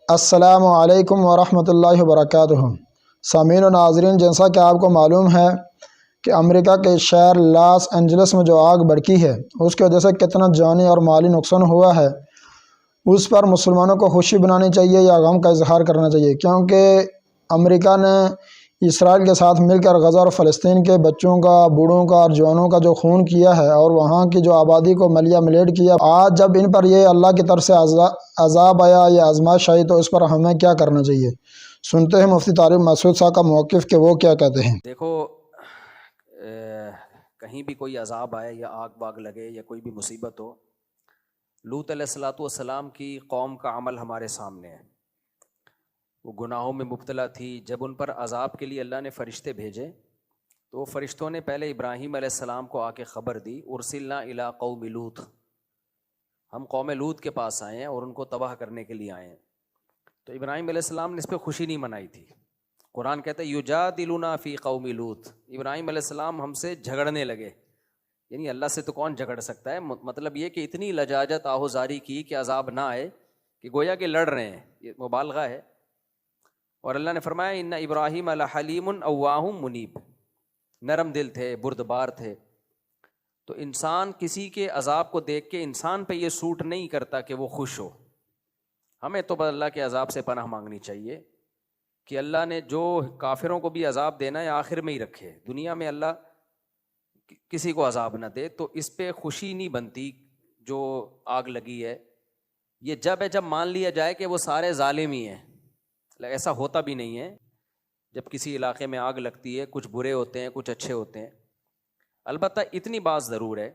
السلام علیکم ورحمۃ اللہ وبرکاتہ۔ سامعین و ناظرین، جیسا کہ آپ کو معلوم ہے کہ امریکہ کے شہر لاس اینجلس میں جو آگ بھڑکی ہے اس کی وجہ سے کتنا جانی اور مالی نقصان ہوا ہے، اس پر مسلمانوں کو خوشی بنانی چاہیے یا غم کا اظہار کرنا چاہیے، کیونکہ امریکہ نے اسرائیل کے ساتھ مل کر غزہ اور فلسطین کے بچوں کا، بوڑھوں کا اور جوانوں کا جو خون کیا ہے اور وہاں کی جو آبادی کو ملیہ ملیٹ کیا، آج جب ان پر یہ اللہ کی طرف سے عذاب آیا یا آزمائش آئی تو اس پر ہمیں کیا کرنا چاہیے؟ سنتے ہیں مفتی طارق مسعود صاحب کا موقف کہ وہ کیا کہتے ہیں۔ دیکھو، کہیں بھی کوئی عذاب آئے یا آگ باگ لگے یا کوئی بھی مصیبت ہو، لوط علیہ الصلاۃ والسلام کی قوم کا عمل ہمارے سامنے ہے۔ وہ گناہوں میں مبتلا تھی، جب ان پر عذاب کے لیے اللہ نے فرشتے بھیجے تو فرشتوں نے پہلے ابراہیم علیہ السلام کو آ کے خبر دی، ارسلنا الی قوم لوط، ہم قوم لوط کے پاس آئے ہیں اور ان کو تباہ کرنے کے لیے آئے ہیں۔ تو ابراہیم علیہ السلام نے اس پہ خوشی نہیں منائی تھی۔ قرآن کہتا ہے یجادلنا فی قوم لوط، ابراہیم علیہ السلام ہم سے جھگڑنے لگے، یعنی اللہ سے تو کون جھگڑ سکتا ہے، مطلب یہ کہ اتنی لجاجت آہوزاری کی کہ عذاب نہ آئے، کہ گویا کہ لڑ رہے ہیں، یہ مبالغہ ہے۔ اور اللہ نے فرمایا ان ابراہیم لحلیم اواہ منیب، نرم دل تھے، بردبار تھے۔ تو انسان کسی کے عذاب کو دیکھ کے انسان پہ یہ سوٹ نہیں کرتا کہ وہ خوش ہو۔ ہمیں تو بس اللہ کے عذاب سے پناہ مانگنی چاہیے کہ اللہ نے جو کافروں کو بھی عذاب دینا ہے آخر میں ہی رکھے، دنیا میں اللہ کسی کو عذاب نہ دے۔ تو اس پہ خوشی نہیں بنتی جو آگ لگی ہے، یہ جب مان لیا جائے کہ وہ سارے ظالم ہی ہیں۔ ایسا ہوتا بھی نہیں ہے، جب کسی علاقے میں آگ لگتی ہے کچھ برے ہوتے ہیں کچھ اچھے ہوتے ہیں۔ البتہ اتنی بات ضرور ہے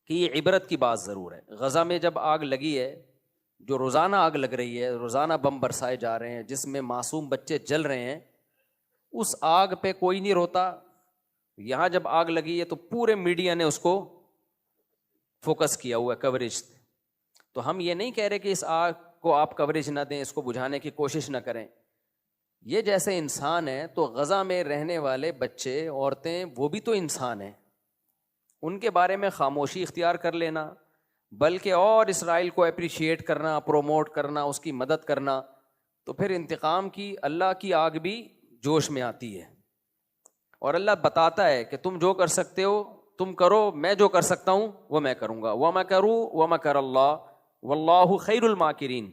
کہ یہ عبرت کی بات ضرور ہے۔ غزہ میں جب آگ لگی ہے، جو روزانہ آگ لگ رہی ہے، روزانہ بم برسائے جا رہے ہیں جس میں معصوم بچے جل رہے ہیں، اس آگ پہ کوئی نہیں روتا۔ یہاں جب آگ لگی ہے تو پورے میڈیا نے اس کو فوکس کیا ہوا ہے، کوریج۔ تو ہم یہ نہیں کہہ رہے کہ اس آگ کو آپ کوریج نہ دیں، اس کو بجھانے کی کوشش نہ کریں۔ یہ جیسے انسان ہے تو غزہ میں رہنے والے بچے، عورتیں، وہ بھی تو انسان ہیں، ان کے بارے میں خاموشی اختیار کر لینا، بلکہ اور اسرائیل کو اپریشیٹ کرنا، پروموٹ کرنا، اس کی مدد کرنا، تو پھر انتقام کی اللہ کی آگ بھی جوش میں آتی ہے۔ اور اللہ بتاتا ہے کہ تم جو کر سکتے ہو تم کرو، میں جو کر سکتا ہوں وہ میں کروں گا۔ وَمَكَرُوا وَمَكَرَ اللَّهُ وَاللَّهُ خَيْرُ الْمَاكِرِينَ۔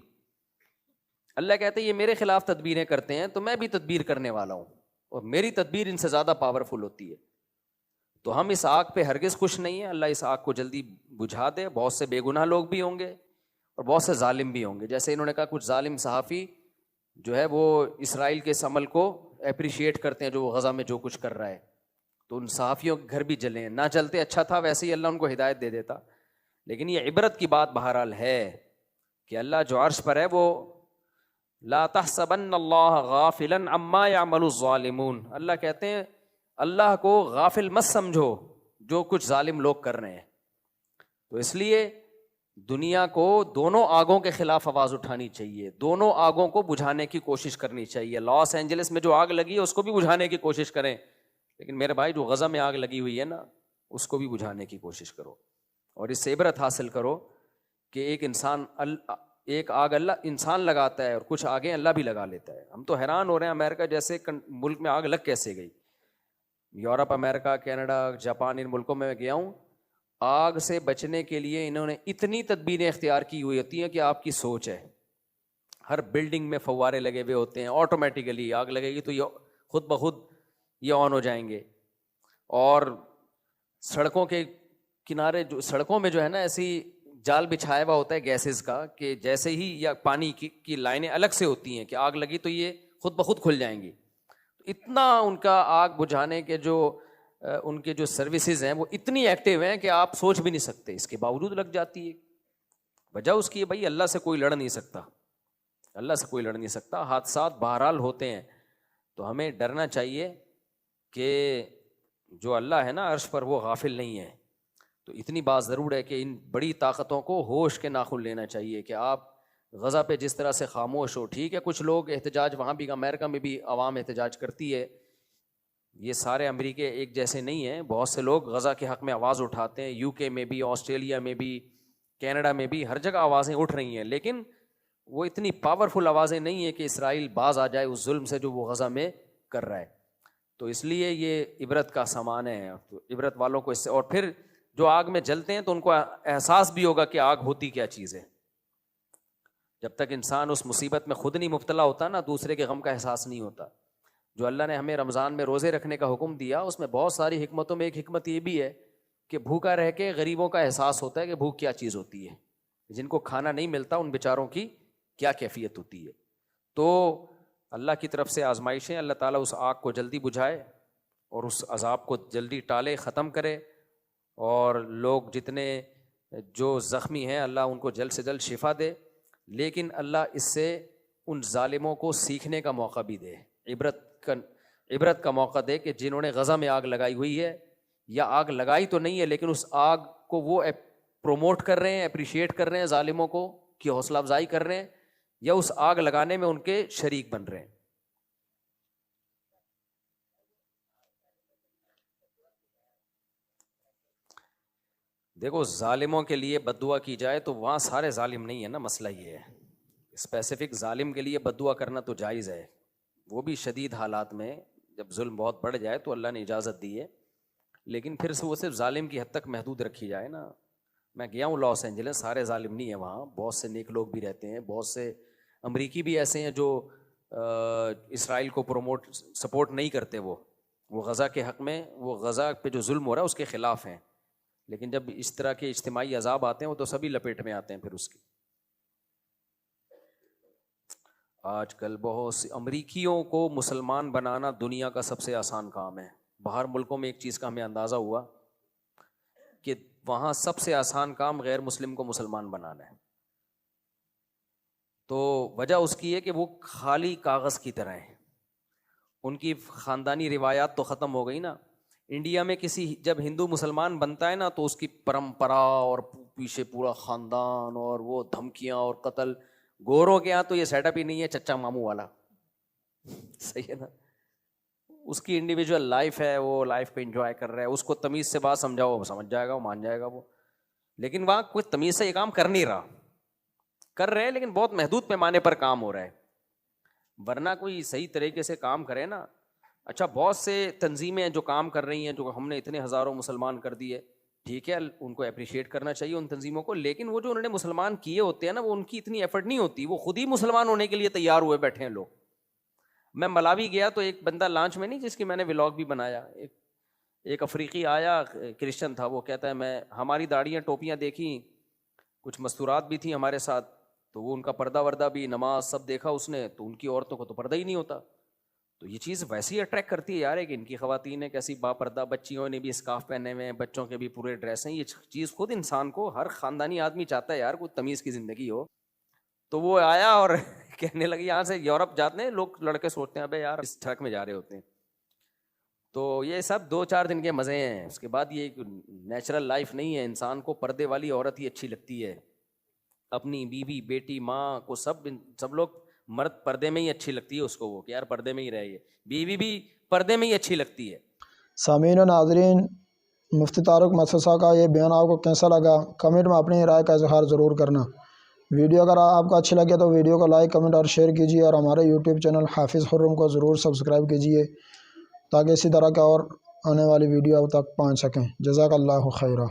اللہ کہتے ہیں یہ میرے خلاف تدبیریں کرتے ہیں تو میں بھی تدبیر کرنے والا ہوں، اور میری تدبیر ان سے زیادہ پاورفل ہوتی ہے۔ تو ہم اس آگ پہ ہرگز خوش نہیں ہیں، اللہ اس آگ کو جلدی بجھا دے۔ بہت سے بے گناہ لوگ بھی ہوں گے اور بہت سے ظالم بھی ہوں گے، جیسے انہوں نے کہا کچھ ظالم صحافی جو ہے وہ اسرائیل کے اس عمل کو اپریشیٹ کرتے ہیں جو وہ غزہ میں جو کچھ کر رہا ہے، تو ان صحافیوں کے گھر بھی جلے ہیں۔ نہ جلتے اچھا تھا، ویسے ہی اللہ ان کو ہدایت دے دیتا۔ لیکن یہ عبرت کی بات بہرحال ہے کہ اللہ جو عرش پر ہے وہ لا تحسبن اللہ غافلا عما يعمل الظالمون، اللہ کہتے ہیں اللہ کو غافل مت سمجھو جو کچھ ظالم لوگ کر رہے ہیں۔ تو اس لیے دنیا کو دونوں آگوں کے خلاف آواز اٹھانی چاہیے، دونوں آگوں کو بجھانے کی کوشش کرنی چاہیے۔ لاس اینجلس میں جو آگ لگی ہے اس کو بھی بجھانے کی کوشش کریں، لیکن میرے بھائی جو غزہ میں آگ لگی ہوئی ہے نا، اس کو بھی بجھانے کی کوشش کرو، اور اس سے عبرت حاصل کرو کہ ایک آگ اللہ انسان لگاتا ہے اور کچھ آگیں اللہ بھی لگا لیتا ہے۔ ہم تو حیران ہو رہے ہیں، امریکہ جیسے ملک میں آگ لگ کیسے گئی؟ یورپ، امریکہ، کینیڈا، جاپان، ان ملکوں میں گیا ہوں، آگ سے بچنے کے لیے انہوں نے اتنی تدبیریں اختیار کی ہوئی ہوتی ہیں کہ آپ کی سوچ ہے۔ ہر بلڈنگ میں فوارے لگے ہوئے ہوتے ہیں، آٹومیٹیکلی آگ لگے گی تو یہ خود بخود یہ آن ہو جائیں گے۔ اور سڑکوں کے کنارے، جو سڑکوں میں جو ہے نا ایسی جال بچھایا ہوا ہوتا ہے گیسز کا، کہ جیسے ہی یا پانی کی لائنیں الگ سے ہوتی ہیں کہ آگ لگی تو یہ خود بخود کھل جائیں گی۔ اتنا ان کا آگ بجھانے کے جو ان کے جو سروسز ہیں وہ اتنی ایکٹیو ہیں کہ آپ سوچ بھی نہیں سکتے، اس کے باوجود لگ جاتی ہے۔ وجہ اس کی ہے بھائی اللہ سے کوئی لڑ نہیں سکتا، اللہ سے کوئی لڑ نہیں سکتا، حادثات بہرحال ہوتے ہیں۔ تو ہمیں ڈرنا چاہیے کہ جو اللہ ہے نا عرش پر وہ غافل نہیں ہے۔ تو اتنی بات ضرور ہے کہ ان بڑی طاقتوں کو ہوش کے ناخن لینا چاہیے کہ آپ غزہ پہ جس طرح سے خاموش ہو۔ ٹھیک ہے کچھ لوگ احتجاج، وہاں بھی امریکہ میں بھی عوام احتجاج کرتی ہے، یہ سارے امریکے ایک جیسے نہیں ہیں، بہت سے لوگ غزہ کے حق میں آواز اٹھاتے ہیں، یو کے میں بھی، آسٹریلیا میں بھی، کینیڈا میں بھی، ہر جگہ آوازیں اٹھ رہی ہیں، لیکن وہ اتنی پاورفل آوازیں نہیں ہیں کہ اسرائیل باز آ جائے اس ظلم سے جو وہ غزہ میں کر رہا ہے. تو اس لیے یہ عبرت کا سامان ہے. تو عبرت والوں کو اس سے، اور پھر جو آگ میں جلتے ہیں تو ان کو احساس بھی ہوگا کہ آگ ہوتی کیا چیز ہے. جب تک انسان اس مصیبت میں خود نہیں مبتلا ہوتا نا، دوسرے کے غم کا احساس نہیں ہوتا. جو اللہ نے ہمیں رمضان میں روزے رکھنے کا حکم دیا، اس میں بہت ساری حکمتوں میں ایک حکمت یہ بھی ہے کہ بھوکا رہ کے غریبوں کا احساس ہوتا ہے کہ بھوک کیا چیز ہوتی ہے. جن کو کھانا نہیں ملتا ان بیچاروں کی کیا کیفیت ہوتی ہے. تو اللہ کی طرف سے آزمائشیں، اللہ تعالیٰ اس آگ کو جلدی بجھائے اور اس عذاب کو جلدی ٹالے، ختم کرے. اور لوگ جتنے جو زخمی ہیں اللہ ان کو جلد سے جلد شفا دے. لیکن اللہ اس سے ان ظالموں کو سیکھنے کا موقع بھی دے، عبرت کا موقع دے کہ جنہوں نے غزہ میں آگ لگائی ہوئی ہے، یا آگ لگائی تو نہیں ہے لیکن اس آگ کو وہ پروموٹ کر رہے ہیں، اپریشیٹ کر رہے ہیں، ظالموں کو کی حوصلہ افزائی کر رہے ہیں، یا اس آگ لگانے میں ان کے شریک بن رہے ہیں. دیکھو ظالموں کے لیے بد دعا کی جائے تو وہاں سارے ظالم نہیں ہیں نا. مسئلہ یہ ہے اسپیسیفک ظالم کے لیے بد دعا کرنا تو جائز ہے، وہ بھی شدید حالات میں جب ظلم بہت بڑھ جائے تو اللہ نے اجازت دی ہے. لیکن پھر سے وہ صرف ظالم کی حد تک محدود رکھی جائے نا. میں گیا ہوں لاس اینجلس، سارے ظالم نہیں ہیں وہاں، بہت سے نیک لوگ بھی رہتے ہیں، بہت سے امریکی بھی ایسے ہیں جو اسرائیل کو سپورٹ نہیں کرتے. وہ غزہ کے حق میں، وہ غزہ پہ جو ظلم ہو رہا ہے اس کے خلاف ہیں. لیکن جب اس طرح کے اجتماعی عذاب آتے ہیں وہ تو سبھی لپیٹ میں آتے ہیں پھر اس کی. آج کل بہت سی امریکیوں کو مسلمان بنانا دنیا کا سب سے آسان کام ہے. باہر ملکوں میں ایک چیز کا ہمیں اندازہ ہوا کہ وہاں سب سے آسان کام غیر مسلم کو مسلمان بنانا ہے. تو وجہ اس کی ہے کہ وہ خالی کاغذ کی طرح ہیں، ان کی خاندانی روایات تو ختم ہو گئی نا. انڈیا میں جب ہندو مسلمان بنتا ہے نا تو اس کی پرمپرا اور پیچھے پورا خاندان اور وہ دھمکیاں اور قتل. گوروں کے یہاں تو یہ سیٹ اپ ہی نہیں ہے، چچا ماموں والا. صحیح ہے نا. اس کی انڈیویجول لائف ہے، وہ لائف کو انجوائے کر رہا ہے. اس کو تمیز سے بات سمجھاؤ وہ سمجھ جائے گا، وہ مان جائے گا وہ. لیکن وہاں کوئی تمیز سے یہ کام کر نہیں رہا، کر رہے ہیں لیکن بہت محدود پیمانے پر کام ہو رہا ہے. ورنہ کوئی صحیح طریقے سے کام کرے نا. اچھا بہت سے تنظیمیں ہیں جو کام کر رہی ہیں، جو ہم نے اتنے ہزاروں مسلمان کر دیے، ٹھیک ہے ان کو اپریشیٹ کرنا چاہیے ان تنظیموں کو. لیکن وہ جو انہوں نے مسلمان کیے ہوتے ہیں نا، وہ ان کی اتنی ایفرٹ نہیں ہوتی، وہ خود ہی مسلمان ہونے کے لیے تیار ہوئے بیٹھے ہیں لوگ. میں ملاوی گیا تو ایک بندہ لانچ میں نہیں، جس کی میں نے ولاگ بھی بنایا، ایک افریقی آیا، کرسچن تھا. وہ کہتا ہے ہماری داڑیاں ٹوپیاں دیکھیں، کچھ مستورات بھی تھیں ہمارے ساتھ، تو وہ ان کا پردہ وردہ بھی، نماز سب دیکھا اس نے، تو ان کی عورتوں کو تو پردہ ہی نہیں ہوتا. تو یہ چیز ویسی اٹریکٹ کرتی ہے یار، کہ ان کی خواتین ہیں کیسی با پردہ، بچیوں نے بھی اسکارف پہنے ہوئے ہیں، بچوں کے بھی پورے ڈریس ہیں. یہ چیز خود انسان کو، ہر خاندانی آدمی چاہتا ہے یار کوئی تمیز کی زندگی ہو. تو وہ آیا اور کہنے لگی یہاں سے یورپ جاتے ہیں لوگ، لڑکے سوچتے ہیں ابے یار اس ٹرک میں جا رہے ہوتے ہیں. تو یہ سب 2-4 دن کے مزے ہیں، اس کے بعد یہ نیچرل لائف نہیں ہے. انسان کو پردے والی عورت ہی اچھی لگتی ہے، اپنی بیوی بیٹی ماں کو سب لوگ، مرد پردے میں ہی اچھی لگتی ہے اس کو، وہ کہ یار پردے میں ہی رہے، بیوی بھی پردے میں ہی اچھی لگتی ہے. سامعین و ناظرین، مفتی طارق مسعود صاحب کا یہ بیان آپ کو کیسا لگا؟ کمنٹ میں اپنی رائے کا اظہار ضرور کرنا. ویڈیو اگر آپ کو اچھی لگے تو ویڈیو کو لائک، کمنٹ اور شیئر کیجیے، اور ہمارے یوٹیوب چینل حافظ خرم کو ضرور سبسکرائب کیجیے تاکہ اسی طرح کا اور آنے والی ویڈیو اب تک پہنچ سکیں. جزاک اللہ خیرہ.